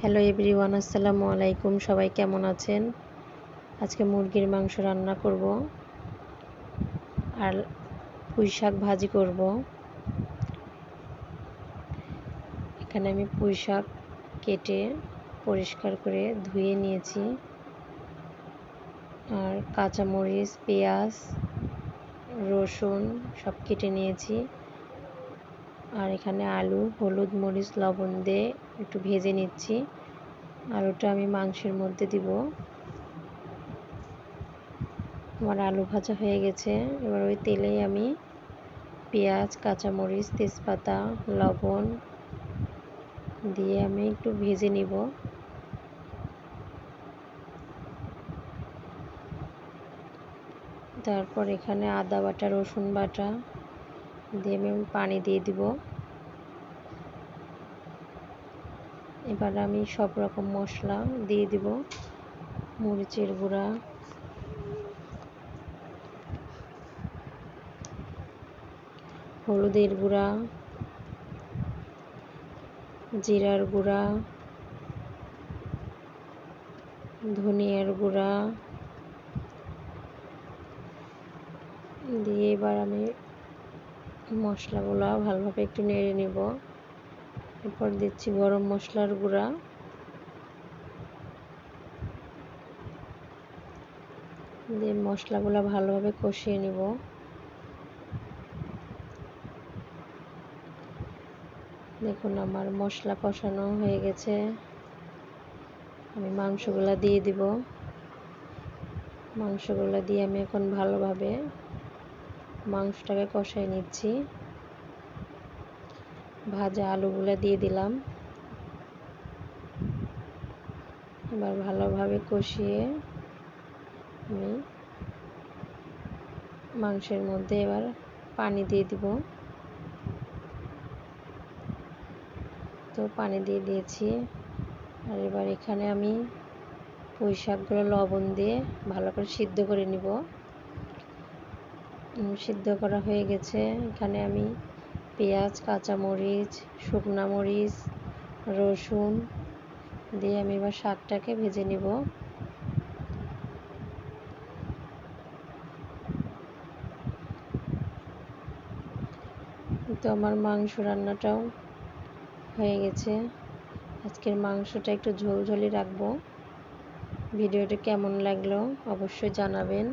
Hello everyone, আসসালামু আলাইকুম। সবাই কেমন আছেন? আজকে মুরগির মাংস রান্না করব আর পুঁই শাক ভাজি করব। এখানে আমি পুঁই শাক কেটে পরিষ্কার করে ধুয়ে নিয়েছি, আর কাঁচামরিচ, পেঁয়াজ, রসুন সব কেটে নিয়েছি। আর এখানে আলু, হলুদ, মরিচ, লবণ দিয়ে একটু ভেজে নিচ্ছি। আলুটা আমি মাংসের মধ্যে দিব। আমার আলু ভাজা হয়ে গেছে। এবার ওই তেলেই আমি পেঁয়াজ, কাঁচামরিচ, তেজপাতা, লবণ দিয়ে আমি একটু ভেজে নিব। তারপর এখানে আদা বাটা, রসুন বাটা দিয়ে আমি পানি দিয়ে দিব। এবার আমি সব রকম মশলা দিয়ে দিব। মরিচের গুঁড়া, হলুদের গুঁড়া, জিরার গুঁড়া, ধনিয়ার গুঁড়া দিয়ে এবার আমি মশলাগুলো ভালোভাবে একটু নেড়ে নেব। এরপর দিচ্ছি গরম মশলার গুঁড়া, দিয়ে মশলাগুলো ভালোভাবে কষিয়ে নেব। দেখুন আমার মশলা কষানো হয়ে গেছে। আমি মাংসগুলো দিয়ে দিব। মাংসগুলো দিয়ে আমি এখন ভালোভাবে মাংসটাকে কষাই নিচ্ছি। ভাজা আলুগুলো দিয়ে দিলাম। এবার ভালোভাবে কষিয়ে আমি মাংসের মধ্যে এবার পানি দিয়ে দিব। তো পানি দিয়ে দিয়েছি। আর এবার এখানে আমি পুঁই শাকগুলো লবণ দিয়ে ভালো করে সিদ্ধ করে নিব। সিদ্ধ করা হয়ে গেছে। এখানে আমি পেঁয়াজ, কাঁচামরিচ, শুকনা মরিচ, রসুন দিয়ে আমি এবার শাকটাকে ভেজে নিব। তো আমার মাংস রান্নাটাও হয়ে গেছে। আজকের মাংসটা একটু ঝোলঝোলি রাখবো। ভিডিওটি কেমন লাগলো অবশ্যই জানাবেন।